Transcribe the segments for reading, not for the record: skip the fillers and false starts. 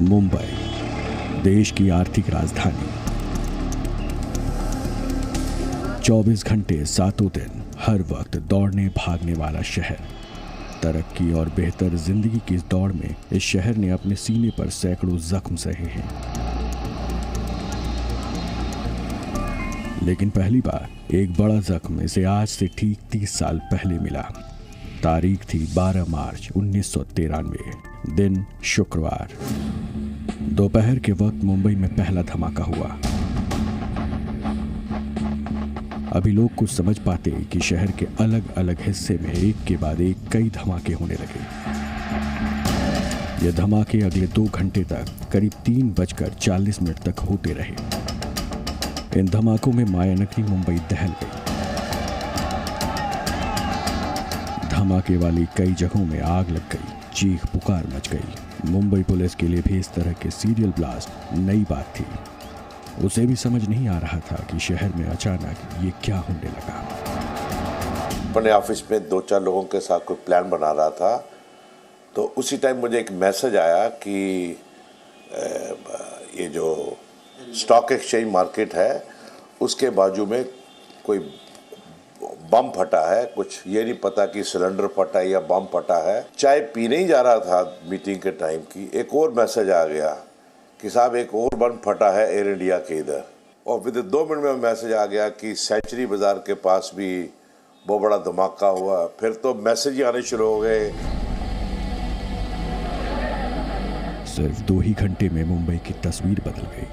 मुंबई, देश की आर्थिक राजधानी। 24 घंटे सातों दिन हर वक्त दौड़ने भागने वाला शहर। तरक्की और बेहतर जिंदगी की इस दौड़ में इस शहर ने अपने सीने पर सैकड़ों जख्म सहे हैं। लेकिन पहली बार एक बड़ा जख्म इसे आज से ठीक 30 साल पहले मिला। तारीख थी 12 मार्च 1993, दिन शुक्रवार। दोपहर के वक्त मुंबई में पहला धमाका हुआ। अभी लोग कुछ समझ पाते कि शहर के अलग अलग हिस्से में एक के बाद एक कई धमाके होने लगे। ये धमाके अगले 2 घंटे तक करीब 3:40 तक होते रहे। इन धमाकों में मायानगरी मुंबई दहल गई। धमाके वाली कई जगहों में आग लग गई, चीख पुकार मच गई। मुंबई पुलिस के लिए भी इस तरह के सीरियल ब्लास्ट नई बात थी। उसे भी समझ नहीं आ रहा था कि शहर में अचानक ये क्या होने लगा। अपने ऑफिस में 2-4 लोगों के साथ कोई प्लान बना रहा था, तो उसी टाइम मुझे एक मैसेज आया कि ये जो स्टॉक एक्सचेंज मार्केट है उसके बाजू में कोई बम फटा है। कुछ ये नहीं पता कि सिलेंडर फटा है या बम फटा है। चाय पीने ही जा रहा था मीटिंग के टाइम की, एक और मैसेज आ गया कि साहब एक और बम फटा है एयर इंडिया के इधर। और विद 2 मिनट में मैसेज आ गया कि सेंचुरी बाजार के पास भी बहुत बड़ा धमाका हुआ। फिर तो मैसेज ही आने शुरू हो गए। सिर्फ 2 ही घंटे में मुंबई की तस्वीर बदल गई।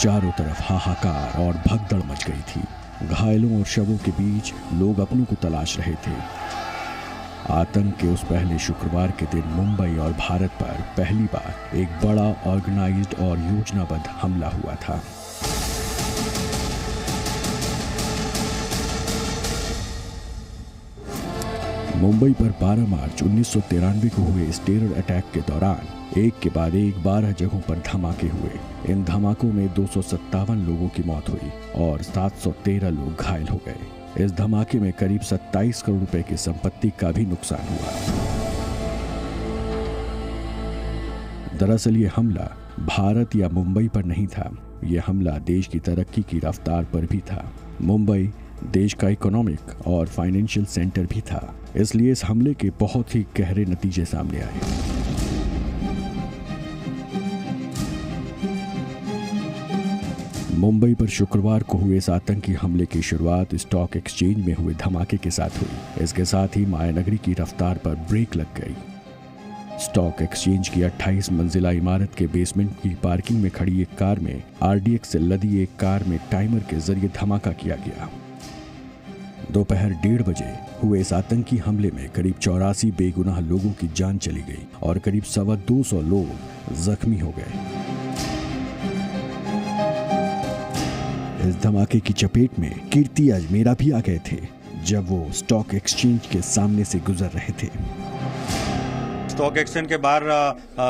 चारों तरफ हाहाकार और भगदड़ मच गई थी। घायलों और शवों के बीच लोग अपनों को तलाश रहे थे। आतंक के उस पहले शुक्रवार के दिन मुंबई और भारत पर पहली बार एक बड़ा ऑर्गेनाइज्ड और योजनाबद्ध हमला हुआ था। मुंबई पर 12 मार्च 1993 को हुए इस टेरर अटैक के दौरान एक के बाद एक 12 जगहों पर धमाके हुए। इन धमाकों में 257 लोगों की मौत हुई और 713 लोग घायल हो गए। इस धमाके में करीब 27 करोड़ रुपए की संपत्ति का भी नुकसान हुआ। दरअसल ये हमला भारत या मुंबई पर नहीं था, यह हमला देश की तरक्की की रफ्तार पर भी था। मुंबई देश का इकोनॉमिक और फाइनेंशियल सेंटर भी था, इसलिए इस हमले के बहुत ही गहरे नतीजे सामने आए। मुंबई पर शुक्रवार को हुए इस आतंकी हमले की शुरुआत स्टॉक एक्सचेंज में हुए धमाके के साथ हुई। इसके साथ ही मायानगरी की रफ्तार पर ब्रेक लग गई। स्टॉक एक्सचेंज की 28 मंजिला इमारत के बेसमेंट की पार्किंग में खड़ी एक कार में RDX से लदी एक कार में टाइमर के जरिए धमाका किया गया। दोपहर 1:30 बजे हुए इस आतंकी हमले में करीब 84 बेगुनाह लोगों की जान चली गई और करीब 250 लोग जख्मी हो गए। इस धमाके की चपेट में कीर्ति अजमेरा भी आ गए थे जब वो स्टॉक एक्सचेंज के सामने से गुजर रहे थे। स्टॉक एक्सचेंज के बाहर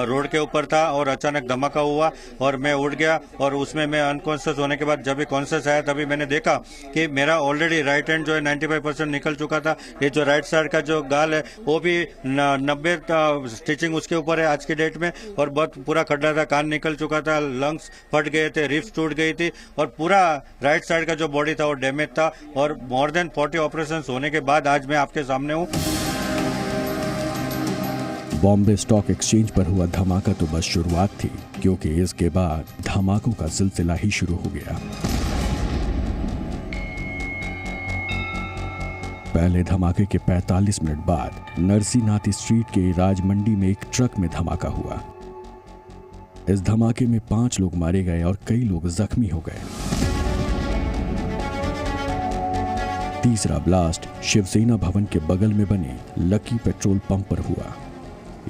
रोड के ऊपर था और अचानक धमाका हुआ और मैं उठ गया और उसमें मैं अनकॉन्शियस होने के बाद जब भी कॉन्शियस आया तभी मैंने देखा कि मेरा ऑलरेडी राइट हैंड जो है 95% निकल चुका था। ये जो राइट साइड का जो गाल है वो भी 90 स्टिचिंग उसके ऊपर है आज की डेट में, और बहुत पूरा खड्डा था, कान निकल चुका था, लंग्स फट गए थे, रिब्स टूट गई थी और पूरा राइट साइड का जो बॉडी था वो डैमेज था। और मोर देन 40 ऑपरेशन होने के बाद आज मैं आपके सामने हूँ। बॉम्बे स्टॉक एक्सचेंज पर हुआ धमाका तो बस शुरुआत थी, क्योंकि इसके बाद धमाकों का सिलसिला ही शुरू हो गया। पहले धमाके के 45 मिनट बाद नरसीनाथ स्ट्रीट के राजमंडी में एक ट्रक में धमाका हुआ। इस धमाके में 5 लोग मारे गए और कई लोग जख्मी हो गए। तीसरा ब्लास्ट शिवसेना भवन के बगल में बने लकी पेट्रोल पंप पर हुआ।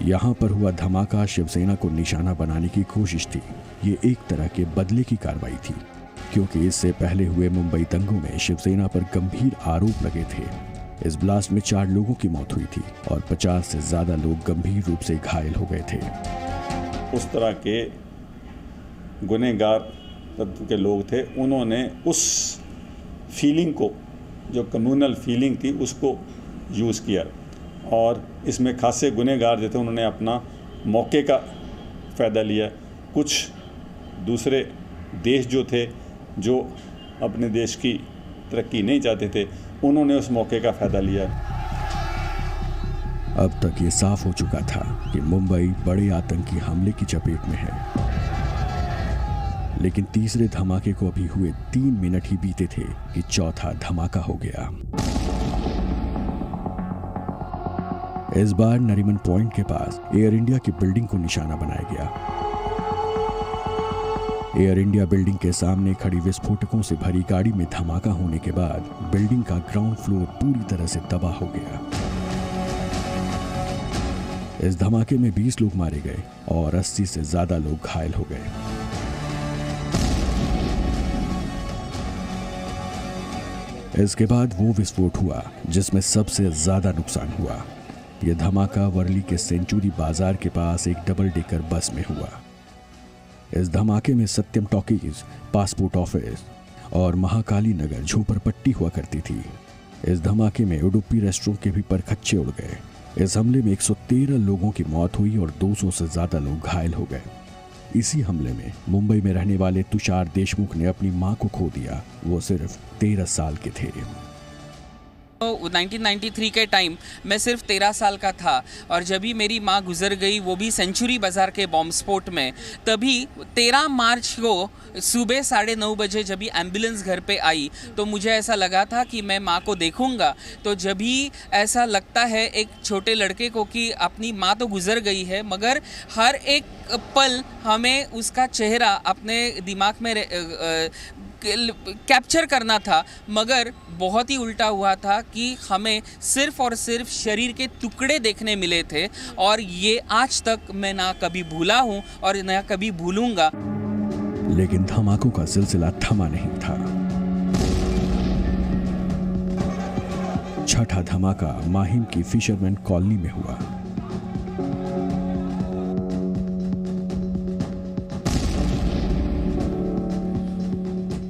यहाँ पर हुआ धमाका शिवसेना को निशाना बनाने की कोशिश थी। ये एक तरह के बदले की कार्रवाई थी, क्योंकि इससे पहले हुए मुंबई दंगों में शिवसेना पर गंभीर आरोप लगे थे। इस ब्लास्ट में 4 लोगों की मौत हुई थी और 50 से ज्यादा लोग गंभीर रूप से घायल हो गए थे। उस तरह के गुनहगार तत्व के लोग थे, उन्होंने उस फीलिंग को, जो कम्युनल फीलिंग थी, उसको यूज़ किया। और इसमें खासे गुनहगार जो थे उन्होंने अपना मौके का फ़ायदा लिया। कुछ दूसरे देश जो थे, जो अपने देश की तरक्की नहीं चाहते थे, उन्होंने उस मौके का फ़ायदा लिया। अब तक ये साफ हो चुका था कि मुंबई बड़े आतंकी हमले की चपेट में है, लेकिन तीसरे धमाके को अभी हुए 3 मिनट ही बीते थे कि चौथा धमाका हो गया। इस बार नरीमन पॉइंट के पास एयर इंडिया की बिल्डिंग को निशाना बनाया गया। एयर इंडिया बिल्डिंग के सामने खड़ी विस्फोटकों से भरी गाड़ी में धमाका होने के बाद बिल्डिंग का ग्राउंड फ्लोर पूरी तरह से तबाह हो गया। इस धमाके में 20 लोग मारे गए और 80 से ज्यादा लोग घायल हो गए। इसके बाद वो विस्फोट हुआ जिसमें सबसे ज्यादा नुकसान हुआ। यह धमाका वर्ली के सेंचुरी बाजार के पास एक डबल डेकर बस में हुआ। इस धमाके में सत्यम टॉकीज, पासपोर्ट ऑफिस और महाकाली नगर झोपड़पट्टी हुआ करती थी। इस धमाके में उडुपी रेस्टोरेंट के भी परखच्चे उड़ गए। इस हमले में 113 लोगों की मौत हुई और 200 से ज्यादा लोग घायल हो गए। इसी हमले में मुंबई में रहने वाले तुषार देशमुख ने अपनी मां को खो दिया। वो सिर्फ 13 साल के थे। 1993 के टाइम मैं सिर्फ 13 साल का था और जब भी मेरी माँ गुजर गई, वो भी सेंचुरी बाज़ार के बॉम्ब स्फोट में, तभी 13 मार्च को सुबह 9:30 बजे जब भी एम्बुलेंस घर पे आई तो मुझे ऐसा लगा था कि मैं माँ को देखूंगा। तो जब भी ऐसा लगता है एक छोटे लड़के को कि अपनी माँ तो गुजर गई है, मगर हर एक पल हमें उसका चेहरा अपने दिमाग में कैप्चर करना था, मगर बहुत ही उल्टा हुआ था कि हमें सिर्फ और सिर्फ शरीर के टुकड़े देखने मिले थे। और ये आज तक मैं ना कभी भूला हूँ और ना कभी भूलूंगा। लेकिन धमाकों का सिलसिला थमा नहीं था। छठा धमाका माहिम की फिशरमैन कॉलोनी में हुआ।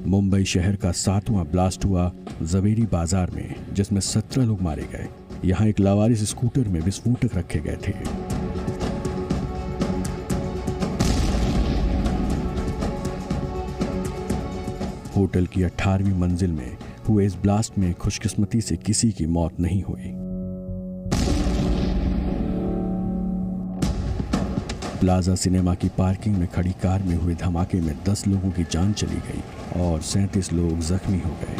मुंबई शहर का 7वां ब्लास्ट हुआ जवेरी बाजार में, जिसमें 17 लोग मारे गए। यहां एक लावारिस स्कूटर में विस्फोटक रखे गए थे। होटल की 18वीं मंजिल में हुए इस ब्लास्ट में खुशकिस्मती से किसी की मौत नहीं हुई। प्लाजा सिनेमा की पार्किंग में खड़ी कार में हुए धमाके में 10 लोगों की जान चली गई और 37 लोग जख्मी हो गए।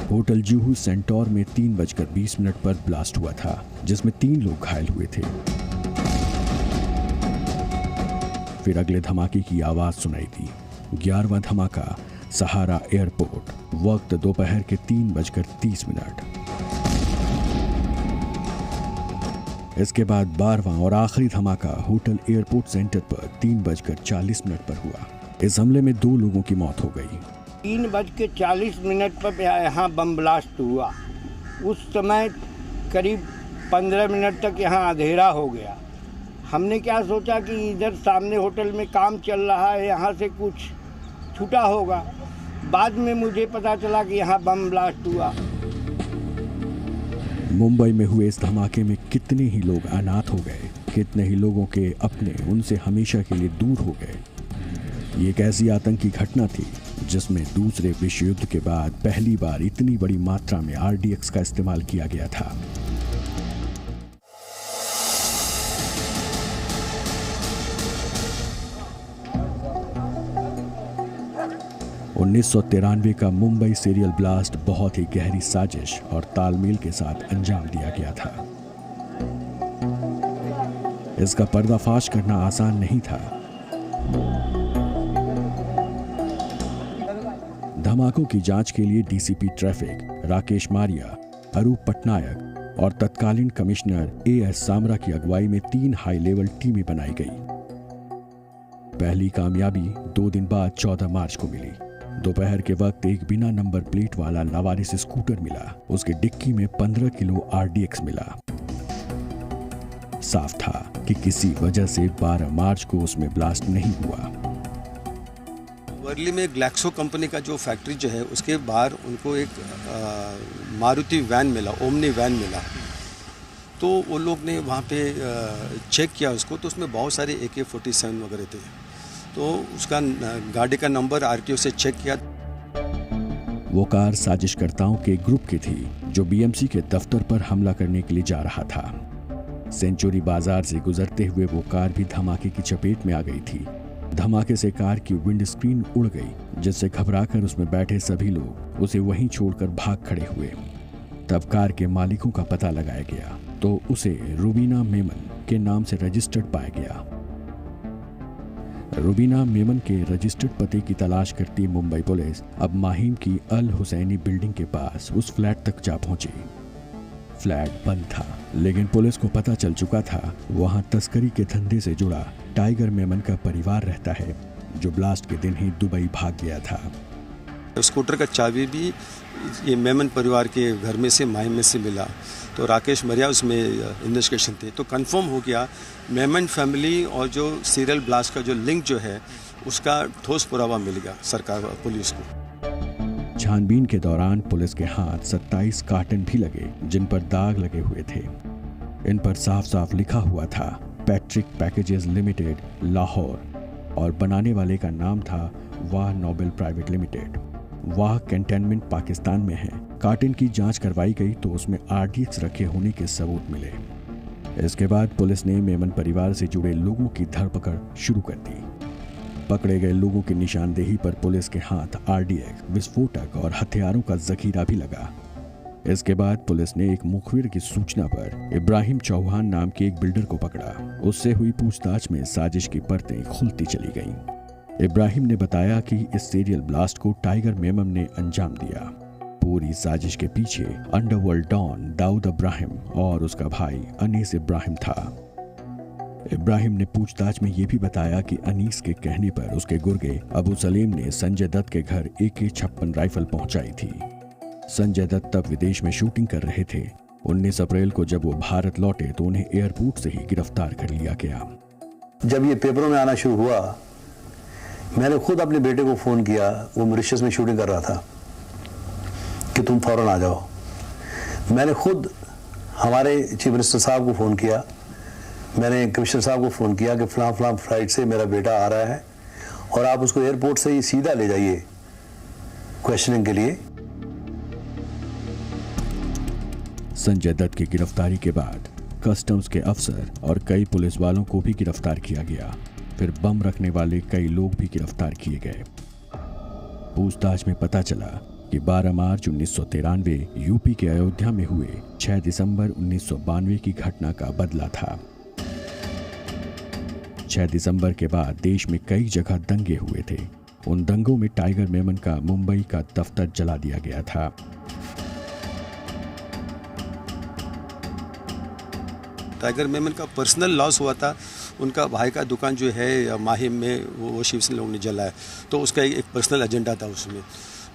होटल जूहू सेंटोर में 3:20 पर ब्लास्ट हुआ था, जिसमें 3 लोग घायल हुए थे। फिर अगले धमाके की आवाज सुनाई दी। 11वां धमाका सहारा एयरपोर्ट, वक्त दोपहर के 3:30। इसके बाद 12वां और आखिरी धमाका होटल एयरपोर्ट सेंटर पर 3:40 पर हुआ। इस हमले में 2 लोगों की मौत हो गई। 3:40 पर यहाँ बम ब्लास्ट हुआ। उस समय करीब 15 मिनट तक यहाँ अंधेरा हो गया। हमने क्या सोचा कि इधर सामने होटल में काम चल रहा है, यहाँ से कुछ छूटा होगा। बाद में मुझे पता चला कि यहाँ बम ब्लास्ट हुआ। मुंबई में हुए इस धमाके में कितने ही लोग अनाथ हो गए, कितने ही लोगों के अपने उनसे हमेशा के लिए दूर हो गए। ये एक ऐसी आतंकी घटना थी जिसमें दूसरे विश्व युद्ध के बाद पहली बार इतनी बड़ी मात्रा में RDX का इस्तेमाल किया गया था। – 1993 का मुंबई सीरियल ब्लास्ट बहुत ही गहरी साजिश और तालमेल के साथ अंजाम दिया गया था। इसका पर्दाफाश करना आसान नहीं था। धमाकों की जांच के लिए DCP ट्रैफिक राकेश मारिया, अरूप पटनायक और तत्कालीन कमिश्नर AS सामरा की अगुवाई में 3 हाई लेवल टीमें बनाई गई। पहली कामयाबी 2 दिन बाद 14 मार्च को मिली। दोपहर के वक्त एक बिना नंबर प्लेट वाला लावारिस स्कूटर मिला। उसके डिक्की में 15 किलो RDX मिला। साफ था कि किसी वजह से 12 मार्च को उसमें ब्लास्ट नहीं हुआ। वर्ली में ग्लैक्सो कंपनी का जो फैक्ट्री जो है उसके बाहर उनको एक मारुति वैन मिला, ओमनी वैन मिला। तो वो लोग ने वहाँ पे चेक किया उसको, तो उसमें बहुत सारे AK-47 वगैरह थे। तो उसका गाड़ी का नंबर RTO से चेक किया। वो कार साजिशकर्ताओं के ग्रुप की थी जो BMC के दफ्तर पर हमला करने के लिए जा रहा था। सेंचुरी बाजार से गुजरते हुए वो कार भी धमाके की चपेट में आ गई थी। धमाके से कार की विंडस्क्रीन उड़ गई, जिससे घबराकर उसमें बैठे सभी लोग उसे वहीं छोड़कर भाग खड़े हुए। तब कार के मालिकों का पता लगाया गया तो उसे रुबीना मेमन के नाम से रजिस्टर्ड पाया गया। रुबीना मेमन के रजिस्टर्ड पते की तलाश करती मुंबई पुलिस अब माहिम की अल हुसैनी बिल्डिंग के पास उस फ्लैट तक जा पहुंची। फ्लैट बंद था, लेकिन पुलिस को पता चल चुका था वहां तस्करी के धंधे से जुड़ा टाइगर मेमन का परिवार रहता है, जो ब्लास्ट के दिन ही दुबई भाग गया था। स्कूटर का चाबी भी ये मेमन परिवार के घर में से, माहिम में से मिला। तो राकेश मरिया उसमें इन्वेस्टिगेशन थे, तो कंफर्म हो गया मेमन फैमिली और जो सीरियल ब्लास्ट का जो लिंक जो है उसका ठोस पुरावा मिल गया सरकार पुलिस को। छानबीन के दौरान पुलिस के हाथ 27 कार्टन भी लगे जिन पर दाग लगे हुए थे। इन पर साफ साफ लिखा हुआ था पैट्रिक पैकेजेस लिमिटेड लाहौर, और बनाने वाले का नाम था वाह नोबेल प्राइवेट लिमिटेड। वाह कैंटोनमेंट पाकिस्तान में है। कार्टन की जांच करवाई गई तो उसमें RDX रखे होने के सबूत मिले। इसके बाद पुलिस ने मेमन परिवार से जुड़े लोगों की धरपकड़ शुरू कर दी। पकड़े गए लोगों की निशानदेही पर पुलिस के हाथ RDX, विस्फोटक और हथियारों का जखीरा भी लगा। इसके बाद पुलिस ने एक मुखबिर की सूचना पर इब्राहिम चौहान नाम के एक बिल्डर को पकड़ा। उससे हुई पूछताछ में साजिश की परतें खुलती चली गईं। इब्राहिम ने बताया कि इस सीरियल ब्लास्ट को टाइगर मेमन ने अंजाम दिया। पूरी साजिश के पीछे अंडरवर्ल्ड डॉन दाऊद इब्राहिम और उसका भाई अनीस इब्राहिम था। इब्राहिम ने पूछताछ में यह भी बताया कि अनीस के कहने पर उसके गुर्गे अबू सलीम ने संजय दत्त के घर AK-56 राइफल पहुंचाई थी। संजय दत्त तब विदेश में शूटिंग कर रहे थे। 19 अप्रैल को जब वो भारत लौटे तो उन्हें एयरपोर्ट से ही गिरफ्तार कर लिया गया। जब ये पेपरों में आना शुरू हुआ, मैंने खुद अपने बेटे को फ़ोन किया, वो मॉरिशस में शूटिंग कर रहा था, कि तुम फौरन आ जाओ। मैंने खुद हमारे चीफ मिनिस्टर साहब को फ़ोन किया, मैंने कमिश्नर साहब को फ़ोन किया कि फ़लाँ फ़लाँ फ्लाइट से मेरा बेटा आ रहा है और आप उसको एयरपोर्ट से ही सीधा ले जाइए क्वेश्चनिंग के लिए। संजय दत्त की गिरफ्तारी के बाद कस्टम्स के अफसर और कई पुलिस वालों को भी गिरफ्तार किया गया। फिर बम रखने वाले कई लोग भी गिरफ्तार किए गए। पूछताछ में पता चला कि 12 मार्च 1993 यूपी के अयोध्या में हुए 6 दिसंबर 1992 की घटना का बदला था। 6 दिसंबर के बाद देश में कई जगह दंगे हुए थे। उन दंगों में टाइगर मेमन का मुंबई का दफ्तर जला दिया गया था। टाइगर मेमन का पर्सनल लॉस हुआ था। उनका भाई का दुकान जो है माहिम में वो शिवसेना लोगों ने जलाया, तो उसका एक पर्सनल एजेंडा था उसमें।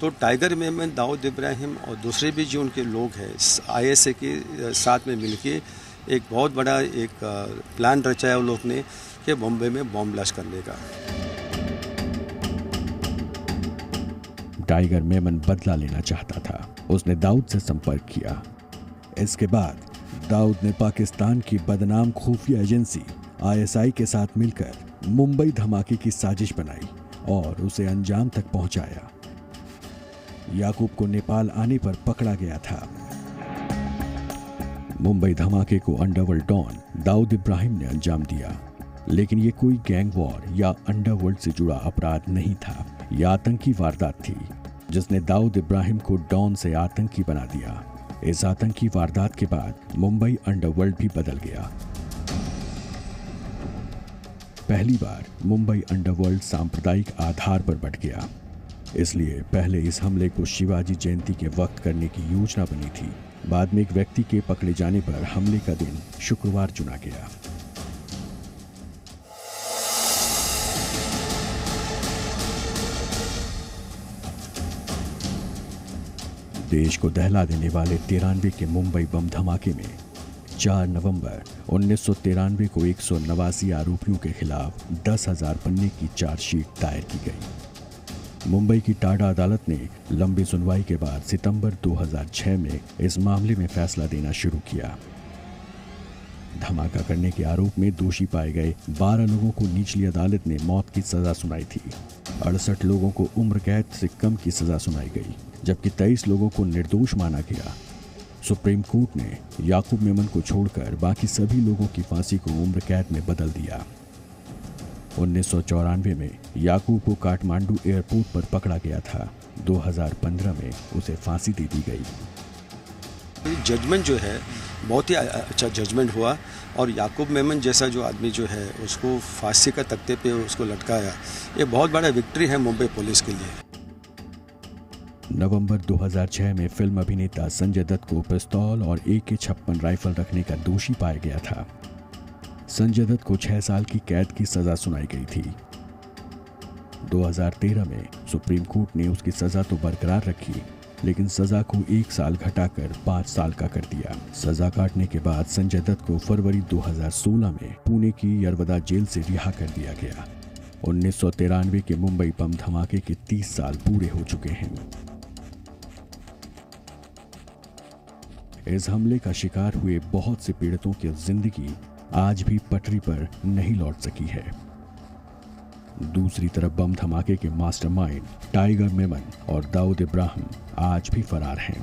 तो टाइगर मेमन, दाऊद इब्राहिम और दूसरे भी जो उनके लोग हैं ISA के साथ में मिलके एक बहुत बड़ा एक प्लान रचाया उन लोग ने कि बॉम्बे में बॉम्ब ब्लास्ट करने का। टाइगर मेमन बदला लेना चाहता था। उसने दाऊद से संपर्क किया। इसके बाद दाऊद ने पाकिस्तान की बदनाम खुफिया एजेंसी ISI के साथ मिलकर मुंबई धमाके की साजिश बनाई और उसे अंजाम तक पहुंचाया। याकूब को नेपाल आने पर पकड़ा गया था। मुंबई धमाके को अंडरवर्ल्ड डॉन दाऊद इब्राहिम ने अंजाम दिया, लेकिन ये कोई गैंग वॉर या अंडरवर्ल्ड से जुड़ा अपराध नहीं था। यह आतंकी वारदात थी जिसने दाऊद इब्राहिम को डॉन से आतंकी बना दिया। इस आतंकी वारदात के बाद मुंबई अंडरवर्ल्ड भी बदल गया। पहली बार मुंबई अंडरवर्ल्ड सांप्रदायिक आधार पर बंट गया। इसलिए पहले इस हमले को शिवाजी जयंती के वक्त करने की योजना बनी थी। बाद में एक व्यक्ति के पकड़े जाने पर हमले का दिन शुक्रवार चुना गया। देश को दहला देने वाले 93 के मुंबई बम धमाके में 4 नवंबर 1993 को 189 आरोपियों के खिलाफ 10,000 पन्ने की चार्जशीट दायर की गई। मुंबई की टाडा अदालत ने लंबी सुनवाई के बाद सितंबर 2006 में इस मामले में फैसला देना शुरू किया। धमाका करने के आरोप में दोषी पाए गए 12 लोगों को निचली अदालत ने मौत की सजा सुनाई थी। 68 लोगों को उम्र कैद से कम की सजा सुनाई गई, जबकि 23 लोगों को निर्दोष माना गया। सुप्रीम कोर्ट ने याकूब मेमन को छोड़कर बाकी सभी लोगों की फांसी को उम्र कैद में बदल दिया। 1994 में याकूब को काठमांडू एयरपोर्ट पर पकड़ा गया था। 2015 में उसे फांसी दे दी गई। जजमेंट जो है बहुत ही अच्छा जजमेंट हुआ और याकूब मेमन जैसा जो आदमी जो है उसको फांसी का तख्ते पे उसको लटकाया, ये बहुत बड़ा विक्ट्री है मुंबई पुलिस के लिए। नवंबर 2006 में फिल्म अभिनेता संजय दत्त को पिस्तौल और AK-56 राइफल रखने का दोषी पाया गया था। संजय दत्त को 6 साल की कैद की सजा सुनाई गई थी। 2013 में सुप्रीम कोर्ट ने उसकी सजा तो बरकरार रखी, लेकिन सजा को 1 साल घटाकर 5 साल का कर दिया। सजा काटने के बाद संजय दत्त को फरवरी 2016 में पुणे की यरवदा जेल से रिहा कर दिया गया। 1993 के मुंबई बम धमाके के 30 साल पूरे हो चुके हैं। इस हमले का शिकार हुए बहुत से पीड़ितों की जिंदगी आज भी पटरी पर नहीं लौट सकी है। दूसरी तरफ बम धमाके के मास्टरमाइंड टाइगर मेमन और दाऊद इब्राहिम आज भी फरार हैं।